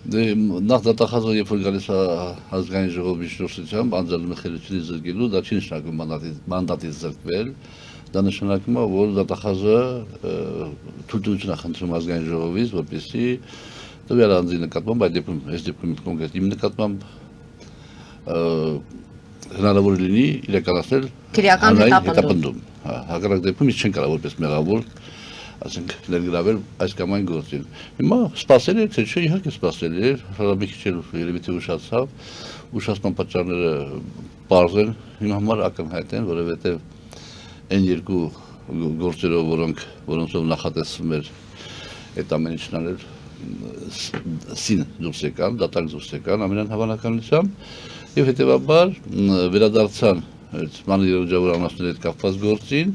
Նախ դատախազը երբ որ գալիս է ազգային ժողովի շնորհությամբ անձնական խելությունից զրկելու, դա չի նշանակում մանդատից զրկվել, դա նշանակում է, որ դատախազը թույլտվություն է խնդրում ազգային ժողովից, որպեսզի տվյալ անձի նկատմամբ, այս դեպքում կոնկրետ իմ նկատմամբ հնարավոր լինի իրականացնել քրեական հետապնդում։ Հակառակ դեպքում ինչ չեն կարող որպես մեղավոր ասենք ներգրավել այս կամ այն գործին։ Հիմա սպասել էր, թե չէ, իհարկե սպասել էր, մի քիչ երևի թե ուշացավ, ուշացման պատճառները պարզ են, իմ համար ակնհայտ են, որովհետև այն երկու գործերով, որոնցով նախատեսվում էր այդ ամեն ինչն անել, սին դուրս եկան, դատարկ դուրս եկան ամենայն հավանականությամբ, եւ հետեւաբար վերադարձան այդ մանր երաշխավոր անասների հետ կապված գործին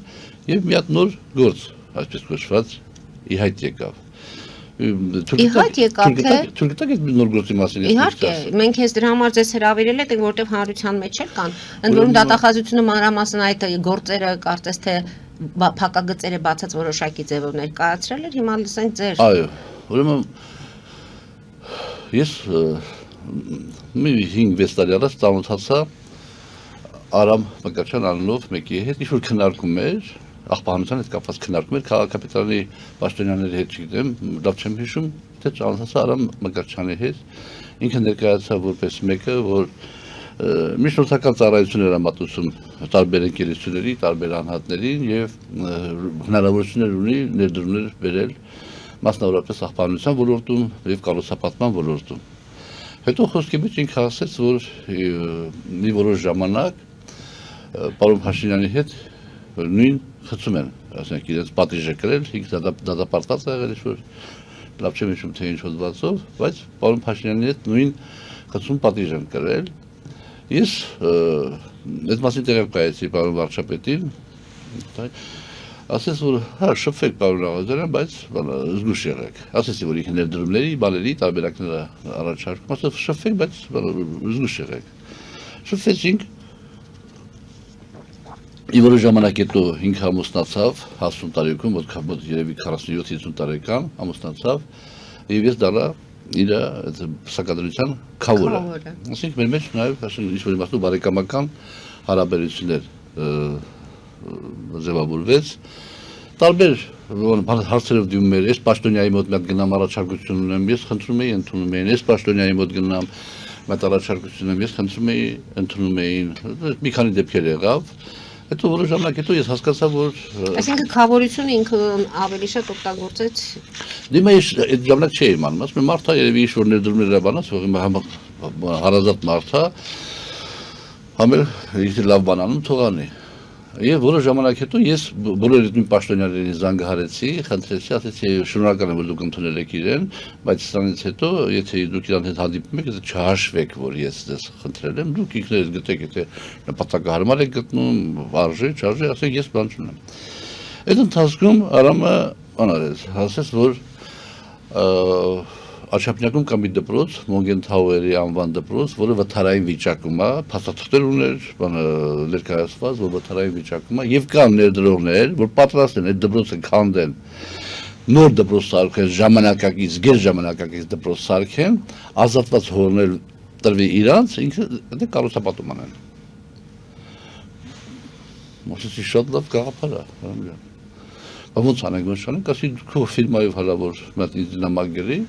եւ մի հատ նոր գործ այսպես կոչված իհայտ եկավ։ Իհայտ եկավ թե Թույլ տաք այդ նոր գործի մասին իհարկե, մենք հենց դրա համար ձեզ հրավիրել ենք, որտեղ հանրության մեջ էլ կան։ Ընդ որում դատախազությունը մանրամասն այդ գործերը կարծես թե փակագծերը բացած որոշակի ձևով ներկայացրել էր, հիմա լսենք ձեր։ Այո, ուրեմն ես մի 5-6 տարի առաջ ծանոթացա Արամ Մկրտչյան անունով մեկի հետ, ինչ որ քննարկում էր աղբահանության հետ կապված քննարկում էր քաղաքապետարանի պաշտոնյաների հետ, չգիտեմ, լավ չեմ հիշում, թե ծանոթացա Արամ Մկրտչյանի հետ, ինքը ներկայացավ որպես մեկը, որ միջնորդական ծառայություն էր մատուցում տարբեր ընկերությունների, տարբեր անհատներին եւ հնարավորություններ ունի ներդրումներ բերել մասնավորապես աղբահանության ոլորտում եւ կառուցապատման ոլորտում։ Հետո խոսքի մեջ ինքը ասաց, որ մի որոշ ժամանակ պարոն Փաշինյանի հետ նույն խցում են, ասենք իրենց պատիժը կրել, ինքը դատապարտված է եղել, ինչ-որ լավ չեմ հիշում թե ինչ հոդվածով, բայց պարոն Փաշինյանի հետ նույն խցում պատիժ են կրել։ Ես այդ մասին տեղյակ կայացի պարոն վարչապետին, ասեց, որ հա շփվեք պարոն Աղազարյան, բայց զգուշ եղեք։ Ասեցի, որ ինքը ներդրումների, բաների տարբերակները առաջարկում, ասեց շփվեք, բայց զգուշ եղեք։ Շփվեցինք։ Իվորը ժամանակ հետո ինքը ամուսնացավ, 60 տարեկան, մոտ երևի 47-50 տարեկան, ամուսնացավ, եւ ես դառա իր սակադրության քավորը։ Ասենք մեր մեջ նաեւ ինչ-որ իմաստով բարեկամական հարաբերություններ ձևավորվեց։ Տարբեր հարցերով դիմում էր, ես պաշտոնյայի մոտ մեկ գնամ առաջարկություն ունեմ, ես խնդրում էի ընդունում էին, ես պաշտոնյայի մոտ գնամ մեկ առաջարկություն ունեմ, ես խնդրում էի ընդունում էին, մի քանի դեպքեր եղավ։ Հետո որոշ ժամանակ հետո ես հասկացա, որ այսինքն քավորությունը ինքը ավելի շատ օգտագործեց։ Դիմա ես այդ ժամանակ չէի իմանում, ասում եմ մարդա երևի ինչ որ ներդրումներ բանաց, որ հարազատ մարդա, համել իր լավ բան անում թողանի։ Եվ որոշ ժամանակ հետո ես բոլոր այդ պաշտոնյաներին զանգահարեցի, խնդրեցի, ասեցի շնորհակալ եմ, որ դուք ընդունել եք իրեն, բայց սրանից հետո եթե դուք իրան հետ հանդիպում եք, չհաշվեք, որ ես ձեզ խնդրել եմ, դուք ինքներդ գտեք, եթե նպատակահարմար եք գտնում, արժե, չարժե, ասեք ես բան չունեմ։ Այդ ընթացքում Արամը անարեց, ասեց, որ Աչափնյակում կա մի դպրոց, Մոնգենթաուերի անվան դպրոց, որը վթարային վիճակում է, փաստաթղթեր ուներ, ներկայացված, որ վթարային վիճակում է, եւ կան ներդրողներ, որ պատրաստ են այդ դպրոցը քանդեն, նոր դպրոց սարքեն, ժամանակակից, գերժամանակակից դպրոց սարքեն, ազատված հորներ տրվի իրանց, ինքը դա կառուցապատում անեն։ Մոսի շատ լավ գաղափար է։ Ոնց անենք, ոնց անենք, ասի քո ֆիրմայով հալավոր մատ ինձ նամակ գրի։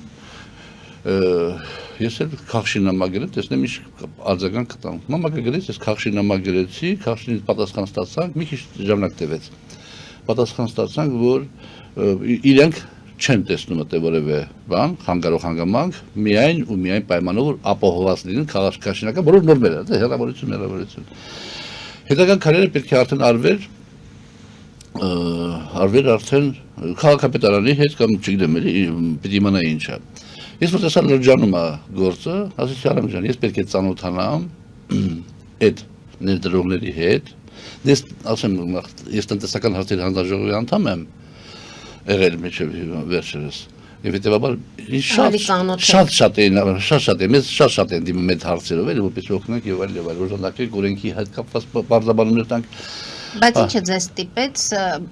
Ես էլ քաղաքի նամակ գրել, տեսնեմ ինչ արձագանք կտամ։ Նամակը գրեց, ես քաղաքի նամակ գրեցի, քաղաքից պատասխան ստացանք, մի քիչ ժամանակ տևեց։ Պատասխան ստացանք, որ իրենք չեն տեսնում այդ որևէ բան, խանգարող հանգամանք, միայն ու միայն պայմանով որ ապահովված լինեն քաղաքաշինական բոլոր նորմերը, դա հեռավորություն։ Հետագան քայլերը պետք է արդեն արվեր արդեն քաղաքապետարանի հետ կամ չգիտեմ, պիտի իմանայի ինչ է։ Ես որ տեսա լրջանում է գործը, ասեցի Արամ ջան, ես պետք է ծանոթանամ այդ ներդրողների հետ, ասեմ, ես տնտեսական հարցերի հանձնաժողովի անդամ եմ եղել մինչև վերջերս, եւ հետեւաբար շատ են դիմում այդ հարցերով, որպես օգնենք եւ այլ, օժանդակենք օրենքի հետ կապված բարձրաբանումներ տանք, Բայց ինչը ձեզ ստիպեց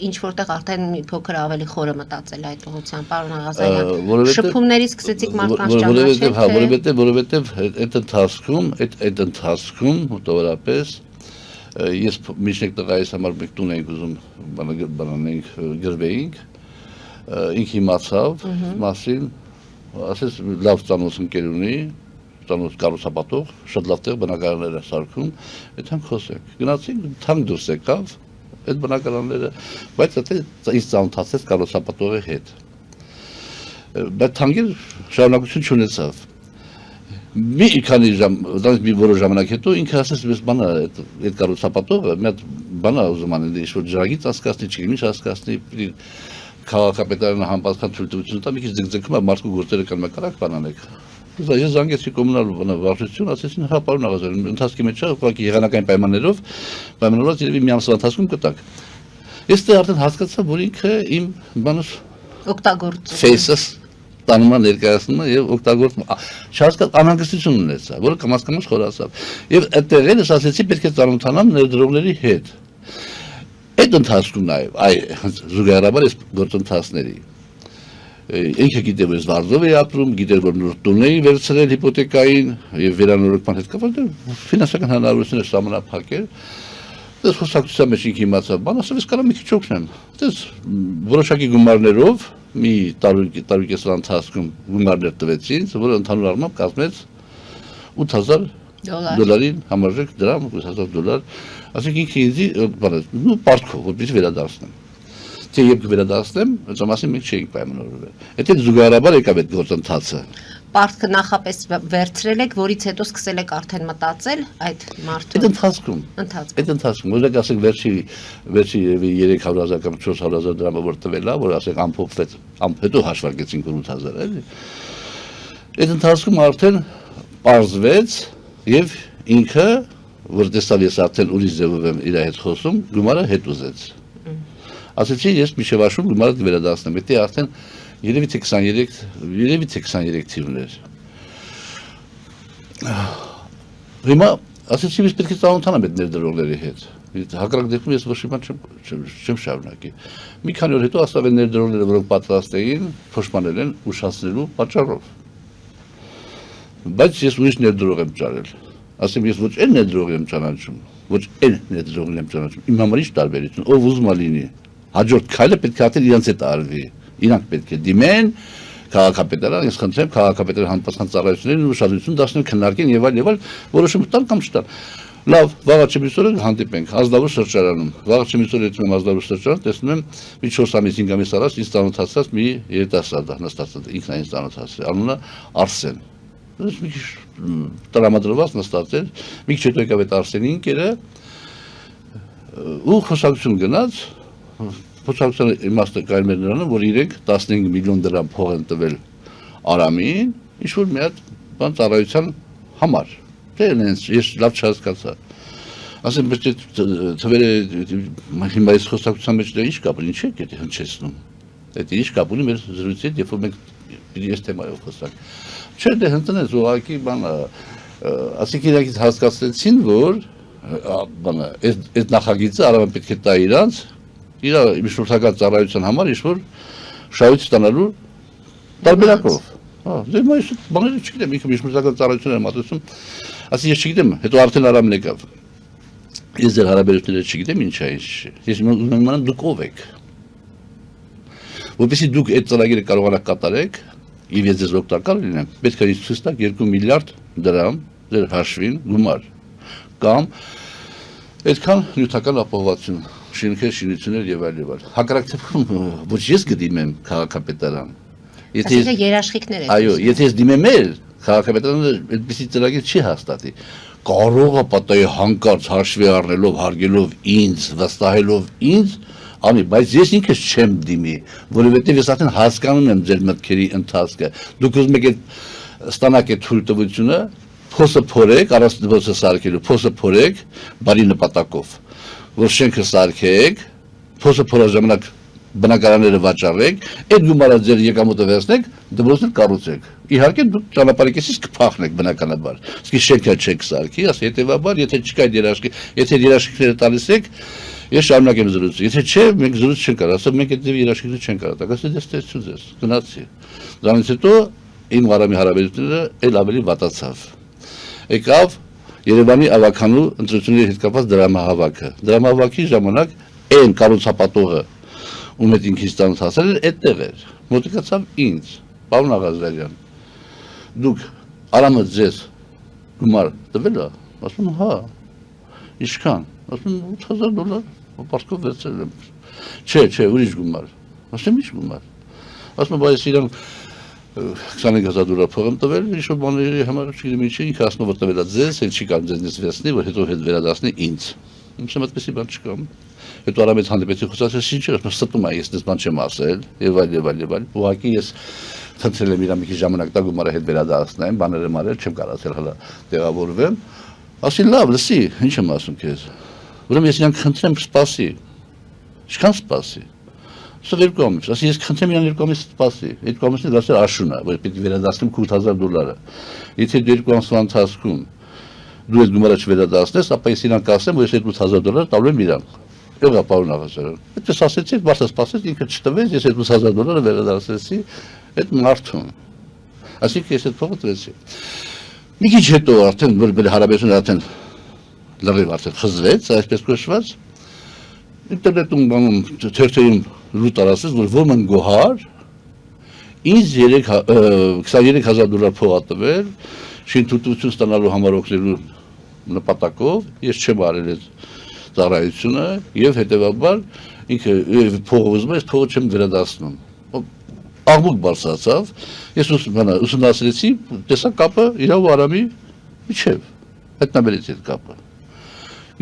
ինչ որտեղ արդեն մի փոքր ավելի խորը մտածել այդ ուղղությամբ, պարոն Աղազարյան։ Շփումներից սկսեցիք մարդկանց ճանաչել, որովհետև այդ ընթացքում մոտավորապես ես միջնեք տղայիս համար մեկ տուն էինք ուզում բանանենք գրվեինք, ինք իմացավ մասին, ասես լավ ծանոթ ընկեր ունի, ծանոթ կառուցապատող, շատ լավ տեղ բնակարաններ է սարքում, այդ համ խոսենք, գնացինք, թանկ դուրս եկավ, այդ բնակարանները, բայց այդ ինձ ծանոթացեց կառուցապատողի հետ, բայց թանկին շարունակություն չունեցավ, մի քանի ժամ, մի որոշ ժամանակ հետո ինքը ասեց, ես բանա այդ կառուցապատողը, մի հատ բանա ուզում անել, ինչ-որ ջրագից հասկացնի, չգիտեմ ինչ հասկացնի, քաղաքապետարանը համապատասխան թույլտվություն տա, մի քիչ ձգձգում է մարդու գործերը կան մեկարակ բանանեք։ Ես զանգեցի կոմունալ վարչություն, ասեցին, հա, պարոն Աղազարյան, ընթացքի մեջ ուղղակի եղանակային պայմաններով երևի մի ամսվա ընթացքում կտակ։ Ես դե արդեն հասկացա, որ ինքը իմ բանս ֆեյսս տանում է ներկայացնում է եւ օգտագործում չհասկաց անհանգստություն ունեցա, որը կամաց խորացավ։ Եվ այդտեղ ես ասեցի, պետք է ծանոթանամ ներդրողների հետ։ Այդ ընթացքում նաև զուգահեռաբար այս գործընթացների ինքը գիտեր, որ ես Վարդով էի ապրում, գիտեր, որ նոր տուն էի վերցրել հիպոթեկային եւ վերանորոգման հետ կապված ֆինանսական հնարավորություններ սահմանափակել։ Դες խոսակցության մեջ ինքը իմացավ, բան ասավ, ես կարող մի քիչ օգնեմ։ Դες որոշակի գումարներով մի տարի կեսի ընթացքում գումարներ տվեցին, որը ընդհանուր առմամբ կազմեց $8,000 համարժեք դրամ, $8,000, ասենք ինքը ինձ պարտքով, որպեսզի վերադարձնեմ։ Թե երբ կվերադարձնեմ, այդ մասին մենք չէինք պայմանավորվել։ Այդ զուգահեռաբար եկավ այդ գործընթացը։ Պարտքը նախապես վերցրել եք, որից հետո սկսել եք արդեն մտածել այդ մարդու։ Այդ ընթացքում, որ ասենք վերջի 300,000 կամ 400,000 դրամը որ տվել է, որ ասենք ամփոփվեց, հետո հաշվարկեցինք 8,000, էլի։ Այդ ընթացքում արդեն պարզվեց եւ ինքը, որ տեսավ ես արդեն ուրիշ ձևով եմ իր հետ խոսում, գումարը հետ ուզեց։ Ասեցի ես միշև աշուն գումարը կվերադարձնեմ, դա արդեն երևի թե 23 թիվներ։ Հիմա ասեցի ես պետք է ծանոթանամ այդ ներդրողների հետ։ Հակառակ դեպքում ես ոչ մի բան չեմ շարունակի։ Մի քանի օր հետո ասավ են ներդրողները, որոնք պատրաստ էին, փոշմանել են ուշացնելու պատճառով։ Բայց ես ուրիշ ներդրող եմ ճարել։ Ասեմ ես ոչ այն ներդրող եմ ճանաչում, ոչ այն ներդրողն եմ ճանաչում։ Իմ համար ինչ տարբերություն, ով ուզում է լինի։ Հաջորդ քայլը պետք է արդեն իրենց հետ արվի։ Իրանք պետք է դիմեն քաղաքապետարան, ես խնդրեմ քաղաքապետարան համապատասխան ծառայություններին ուշադրություն դարձնել, քննարկեն եւ այլ որոշում տալ կամ չտալ։ Լավ, վաղը չմիսօրը հանդիպենք Ազնավուր սրճարանում։ Վաղը չմիսօրը եկնում եմ Ազնավուր սրճարան, տեսնում եմ մի 4 ամիս 5 ամիս առաջ ինձ ծանոթացած մի երիտասարդ նստած ինքն ինձ ծանոթացրել, անունը Արսեն։ Ես մի քիչ տրամադրված նստած էր, մի քիչ հետո եկավ այդ Արսենի ընկերը ու խոսակցություն գնաց Փոխանցության իմաստը կայում էր նրանում, որ իրենք 15 միլիոն դրամ փող են տվել Արամին, ինչ-որ մի հատ բան ծառայության համար։ Դե ես լավ չհասկացա։ Ասեմ, բայց թվերը հիմա այս խոսակցության մեջ դա ինչ կապ ունի, ինչ է դա հնչեցնում։ Դա ինչ կապ ունի մեր զրույցի հետ, երբ որ մենք պիտի այս թեմայով խոսանք։ Չէ, դե հնտնեց ուղղակի բան, ասենք իրաքից հասկացեցին, որ բանը այս նախագիծը Արամը պետք է տա իրանց իր միջնորդական ծառայության համար ինչ-որ շահույթ ստանալու տարբերակով։ Դե ես բաները չգիտեմ, ինքը միջնորդական ծառայություններ եմ մատուցում, ասի ես չգիտեմ, հետո արդեն Արամն եկավ։ Ես ձեր հարաբերությունները չգիտեմ ինչ է, ես ուզում եմ իմանալ դուք ով եք։ Որպեսզի դուք այդ ծրագիրը կարողանաք կատարեք, եւ ես ձեզ օգտակար լինեմ, պետք է ցույց տաք 2 միլիարդ դրամ ձեր հաշվին գումար կամ այդքան նյութական ապահովություն շինքեր, շինություններ եւ այլ։ Հակառակ դեպքում ոչ ես կդիմեմ քաղաքապետարան։ Եթե երաշխիքներ եք։ Այո, եթե ես դիմեմ քաղաքապետարանը այդպիսի ծրագիր չի հաստատի։ Կարող է պատահի հանկարծ հաշվի առնելով, հարգելով ինձ, վստահելով ինձ, անի, բայց ես ինքս չեմ դիմի, որովհետեւ ես արդեն հասկանում եմ ձեր մտքերի ընթացքը։ Դուք ուզում եք ստանաք այդ թույլտվությունը, փոսը փորեք, առանց սարքելու, փոսը փորեք բարի նպատակով, որ շենքը սարքեք, փոսը փորած ժամանակ բնակարանները վաճառեք, այդ գումարը ձեր եկամուտը վերցնեք, դպրոցներ կառուցեք։ Իհարկե դուք ճանապարհի կեսից կփախնեք բնականաբար։ Իսկ շենքը չեք սարքի, ասես հետեւաբար, եթե չկա երաշխիք, եթե երաշխիքները տալիս եք, Ես շարունակեմ զրույցը։ Եթե չէ, մենք զրույց չենք կարող, ասա մենք այդ երաշխիքը չենք կարող։ Դա դες տեսություն ձեզ, գնացի։ Դրանից հետո իմ Արամի հարաբերությունները էլ ավելի վատացավ։ Եկավ Երևանի ավականու ընտրությունների հետ կապված դրամահավաքը։ Դրամահավաքի ժամանակ այն կառուցապատողը, ում հետ ինքից տանուց հասել էր, այդտեղ էր։ Մոտիկացավ ինձ, պարոն Աղազարյան, դուք Արամը ձեզ գումար տվել է, ասում եմ, հա, ինչքան, ասում եմ, $8,000, պարտքով վերցրել եմ, չէ, ուրիշ գումար, ասում եմ, ինչ գումար, ասում եմ, բայց իրան $25,000 փող եմ տվել, ինչ-որ բաների համար չգիտեմ ինչի, ինքը ասում որ տվել է ձեզ, էլ չի կարող ձեզնից վերցնի, որ հետո հետ վերադասնի ինձ։ Իմսեմ այդպեսի բան չկա։ Հետո Արամից հանդիպեցի խոսացի, ինչ էր, ասում ստում է, ես դες բան չեմ ասել, եւ այլ։ Ուղղակի ես խնդրել եմ իր մի քիչ ժամանակ տա գումարը հետ վերադասնեմ, բաները մարել չեմ կարացել հələ տեղավորվեմ։ Ասի լավ, լսի, ինչ եմ ասում քեզ։ Ուրեմն ես իրան խնդրեմ սպասի։ Ինչքան սպասի։ Սա երկու ամիս, ասի ես խնդրեմ իրան երկու ամիս սպասի, երկու ամիսն էլ ասել աշուն է, որ պետք է վերադասնեմ $8,000։ Եթե դու երկու ամսվա ընթացքում դու այդ գումարը չվերադասնես, ապա ես իրան կասեմ, որ ես այդ $8,000 տալու եմ իրան։ Եղա պարոն Աղազարյան։ Այդպես ասեցի, բարձր սպասեց, ինքը չտվեց, ես այդ $8,000 վերադասեցի այդ մարդուն։ Այսինքն ես այդ փողը տվեցի։ Մի քիչ հետո արդեն որ հարաբերությունը արդեն լրիվ արդեն խզվեց, այսպես կոչված, ինտերնետում բանում թերթերում լուտ արածեց, որ ոմն գոհար ինձ $23,000 փող տվել, շինթույլտվություն ստանալու համար օգնելու նպատակով, ես չեմ արել այդ ծառայությունը եւ հետեւաբար ինքը փողը ուզում է, ես փողը չեմ վերադասնում։ Աղմուկ բարձրացավ, ես ուսումնասիրեցի, տեսա կապը իր ու Արամի միջև, հայտնաբերեցի այդ կապը։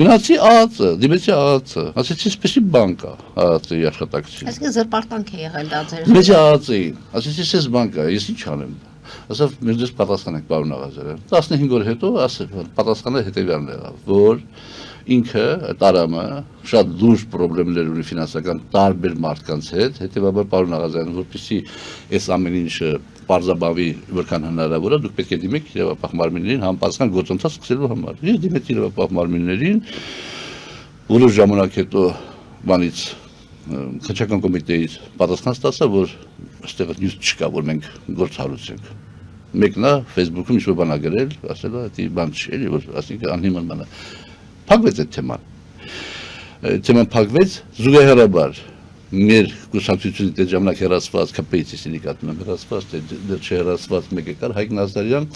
Գնացի ԱԱԾ, դիմեցի ԱԱԾ, ասեցի սպեսի բան կա ԱԱԾ-ի աշխատակցի։ Այսինքն զրպարտանք է եղել դա ձեր։ Դիմեցի ԱԱԾ-ին, ասեցի սես բան կա, ես ինչ անեմ։ Ասավ մենք դες պատասխանենք պարոն Աղազարյան։ 15 օր հետո պատասխանը հետևյալն եղավ, որ ինքը Արամը շատ լուրջ խնդիրներ ունի ֆինանսական տարբեր մարդկանց հետ, հետեւաբար պարոն Աղազարյան, որպեսզի այս ամեն ինչը պարզաբանվի որքան հնարավոր է, դուք պետք է դիմեք իրավապահ մարմիններին համապատասխան գործընթաց սկսելու համար։ Ես դիմեցի իրավապահ մարմիններին, որոշ ժամանակ հետո բանից քննչական կոմիտեից պատասխան ստացա, որ այստեղ նյութ չկա, որ մենք գործ հարուցենք։ Մեկն է Facebook-ում ինչ-որ բան ա գրել, ասել է, դա բան չի, էլի, որ ասինքն անհիմն բան է։ Փակվեց այդ թեման։ Թեման փակվեց զուգահեռաբար մեր կուսակցությունից այդ ժամանակ հեռացված ԿՊ-ից սինդիկատում հեռացված, դեռ չհեռացված մեկ եկար Հայկ Նազարյան,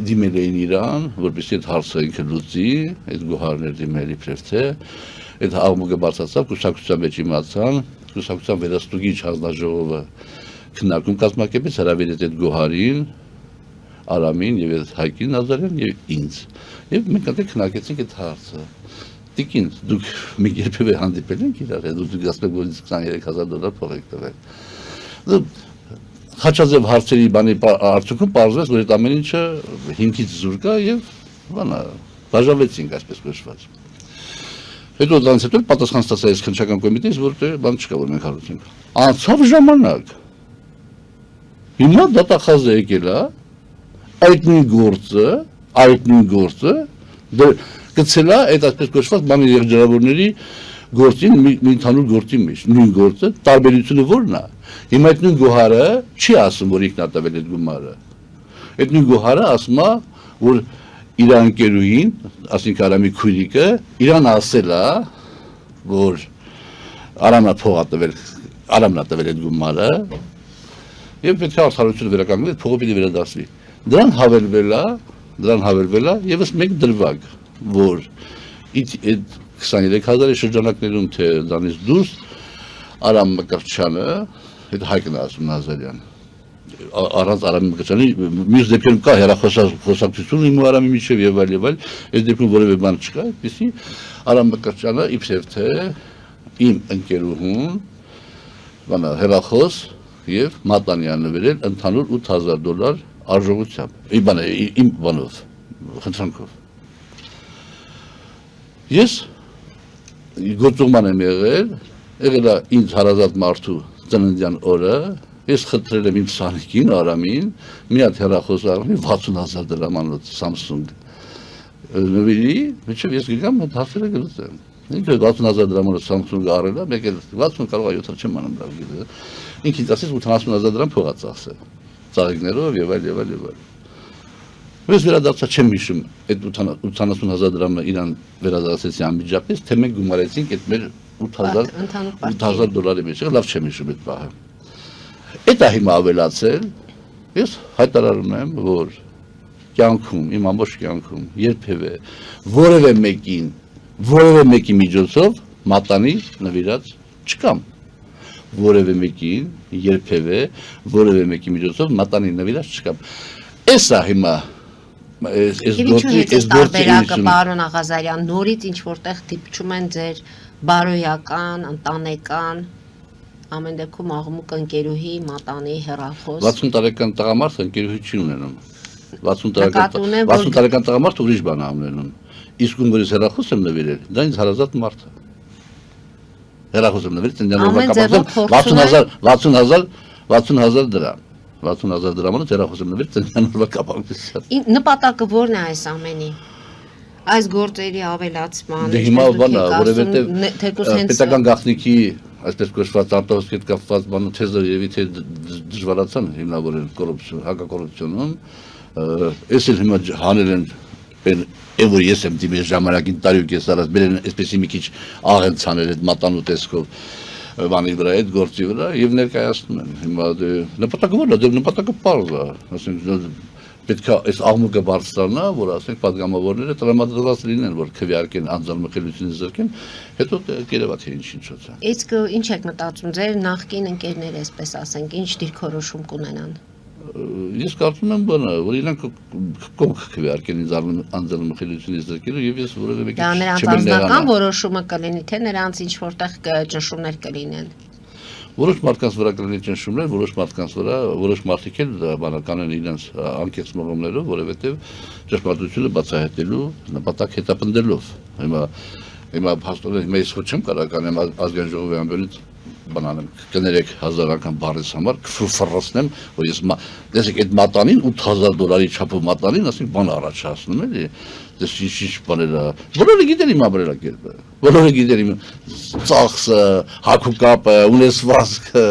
դիմել էին իրան, որպեսզի այդ հարցը ինքը լուծի, այդ գոհարներ դիմել իբրև թե, այդ աղմուկը բարձրացավ, կուսակցության մեջ իմացան, կուսակցության վերահսկողի հանձնաժողովը քննարկում կազմակերպեց, հրավիրեց այդ գոհարին, Արամին եւ Հայկին Նազարյան եւ ինձ։ Եվ մենք այնտեղ քննարկեցինք այդ հարցը։ Տիկին, դուք մի երբևէ հանդիպել եք իրար հետ, դուք ասում եք, որ $23,000 փող եք տվել։ Խաչաձև հարցերի բանի արդյունքում պարզվեց, որ այդ ամեն ինչը հիմքից զուր կա եւ բանա բաժանվեցինք այսպես կոչված։ Հետո դրանից հետո պատասխան ստացա այս քննչական կոմիտեից, որ բան չկա, որ մենք հարուցենք։ Անցավ ժամանակ։ Հիմա դատախազը եկել է, այդ նույն գործը գցել է այդ այսպես կոչված բանի երջանավորների գործին մի ընդհանուր գործի մեջ, նույն գործը, տարբերությունը ո՞րն է։ Հիմա այդ նույն գոհարը չի ասում, որ ինքն է տվել այդ գումարը։ Այդ նույն գոհարը ասում է, որ իր ընկերուհին, ասինքն Արամի քույրիկը, իրան ասել է, որ Արամն է փող տվել, Արամն է տվել այդ գումարը, եւ պետք է արդարությունը վերականգնվի, փողը պիտի վերադասվի։ Դրան հավելվել է եւս մեկ դրվագ, որ այդ 23,000-ի շրջանակներում թե դրանից դուրս Արամ Մկրտչյանը, այդ Հայկն ասում Նազարյան, առանց Արամ Մկրտչյանի մյուս դեպքերում կա հեռախոսակցություն իմ ու Արամի միջև եւ այլ, այս դեպքում որևէ բան չկա, այդպեսի Արամ Մկրտչյանը իբրև թե իմ ընկերուհուն, բանա հեռախոս եւ մատանյանը վերել ընդհանուր $8,000 արժողությամբ, իմ բանով, խնդրանքով։ Ես գործուղման եմ եղել է ինձ հարազատ մարդու ծննդյան օրը, ես խնդրել եմ իմ սանիկին, Արամին, մի հատ հեռախոս արամի $60,000 Samsung նվիրի, մինչև ես գնամ այդ հարցերը գլուծեմ։ Ինքը 60000 դրամը Samsung-ը առել է, մեկ էլ 60 կարող է 7 չեմ անում դա։ Ինքից ասես 80000 դրամ փող է ծախսել։ Ծաղիկներով եւ այլ եւ այլ եւ այլ։ Ես վերադարձա չեմ հիշում այդ 80000 դրամը իրան վերադարձեցի անմիջապես, թե մենք գումարեցինք այդ մեր 8000 դոլարի մեջ, լավ չեմ հիշում այդ պահը։ Այդ է հիմա ավելացել, ես հայտարարում եմ, որ կյանքում, իմ ամբողջ կյանքում երբևէ որևէ մեկի միջոցով մատանի նվիրած չկամ։ Որևէ մեկին երբևէ որևէ մեկի միջոցով մատանի նվիրած չկամ։ Էսա հիմա այս տարբերակը պարոն Աղազարյան նորից ինչ որտեղ դիպչում են ձեր բարոյական, ընտանեկան ամեն դեպքում աղմուկ ընկերուհի մատանի հեռախոս 60 տարեկան տղամարդը ընկերուհի չի ունենում 60 տարեկան տղամարդը ուրիշ բան է ունենում իսկ ում որից հեռախոս եմ նվիրել դա ինձ հարազատ մարդ է հեռախոս եմ նվիրել ծննդյան 60000 դրամ 60000 դրամը հեռախոս եմ նվիրել ծննդյան կապակցությամբ նպատակը ո՞րն է այս ամենի այս գործերի ավելացման դե հիմա բանա որովհետև պետական գաղտնիքի այսպես կոչված արտահոսքի հետ կապված բանը թեզը եւ իթե դժվարացան հիմնավորել կոռուպցիոն հակակոռուպցիոնում ես էլ հիմա հանել են որ ես եմ դիմել ժամանակին տարիուկ ես արած բերեն այսպեսի մի քիչ աղ են ցանել այդ մատանու տեսքով բանի վրա այդ գործի վրա եւ ներկայացնում են հիմա նպատակը ո՞րն է դե նպատակը պարզ է ասենք պետք է այս աղմուկը բարձրանա որ ասենք падգամավորները տրամադրված լինեն որ քվեարկեն անձնամխելիությունից զրկեն հետո կերևա թե ինչ-ինչ է իսկ ինչ եք մտածում ձեր նախկին ընկերները այսպես ասենք ինչ դիրքորոշում կունենան ես կարծում եմ բանը որ իրանք կողք քվեարկեն ինձ անձնամխելիությունից զրկելու եւ ես որևէ մեկի դա նրանց անձնական որոշումը կլինի թե նրանց ինչ որտեղ ճնշումներ կլինեն որոշ մարդկանց վրա կլինի ճնշումներ, որոշ մարդկանց վրա, որոշ մարդիկ էլ բանական են իրենց անկեղծ մղումներով, որովհետև ճշմարտությունը բացահայտելու նպատակ հետապնդելով։ Հիմա փաստորեն հիմա ես ոչ չեմ կարող կանեմ ազգային ժողովի ամբողջ բանանեմ կներեք 1000 անգամ բարես համար կֆրֆռացնեմ, որ ես դեսեք այդ մատանին $8000 չափով մատանին, ասենք բան առաջացնում էլի։ Դες ինչ բաներ է։ Բոլորը գիտեն իմ ապրելակերպը։ Բոլորը գիտեն իմ ծախսը, հագուկապը, ունեցվածքը,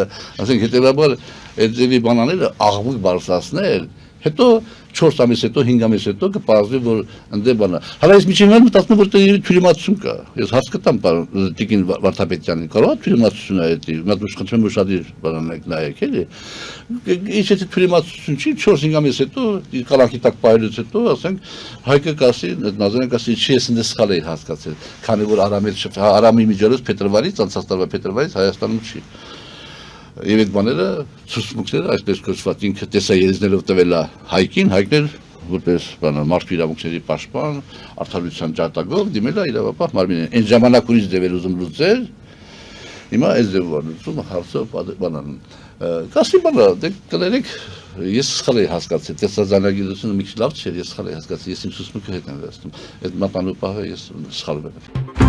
ասենք հետեւաբար այդ ձևի բանաները աղմուկ բարձրացնել, հետո 4 ամիս հետո 5 ամիս հետո կպարզվի որ ընդ բանա։ Հələ ես միջին մտածում որ թյուրիմացություն կա։ Ես հասկացամ Տիկին Վարդապետյանին, կարող է թյուրիմացություն այդի, մտուշ խնդրեմ որ շատ բանանեք նայեք էլի։ Ինչ է թյուրիմացություն չի 4-5 ամիս հետո կալանքի տակ պայելուց հետո ասենք Հայկը կասի, Նազարեն կասի չի ես ինձ սխալ էի հասկացել, քանի որ Արամի միջոցով փետրվարից անցած տարվա փետրվարից Հայաստանում չի։ Եվ այդ բաները ցուցմունքները այսպես կոչված ինքը տեսաերիզներով տվել է Հայկին, Հայկն էլ որպես մարդու իրավունքների պաշտպան, արդարության ջատագով դիմել է իրավապահ մարմինին։ Այն ժամանակ ուրիշ ձևեր ուզում լուծել, հիմա այս ձևով լուծում հարցը բանան։ Կասի բանը, դե կներեք, ես սխալ էի հասկացել, տեսաձայնագիտությունը մի քիչ լավ չէր, ես սխալ էի հասկացել, ես իմ ցուցմունքը հետ եմ վերցնում։ Այդ մատանու պահը ես սխալվել եմ։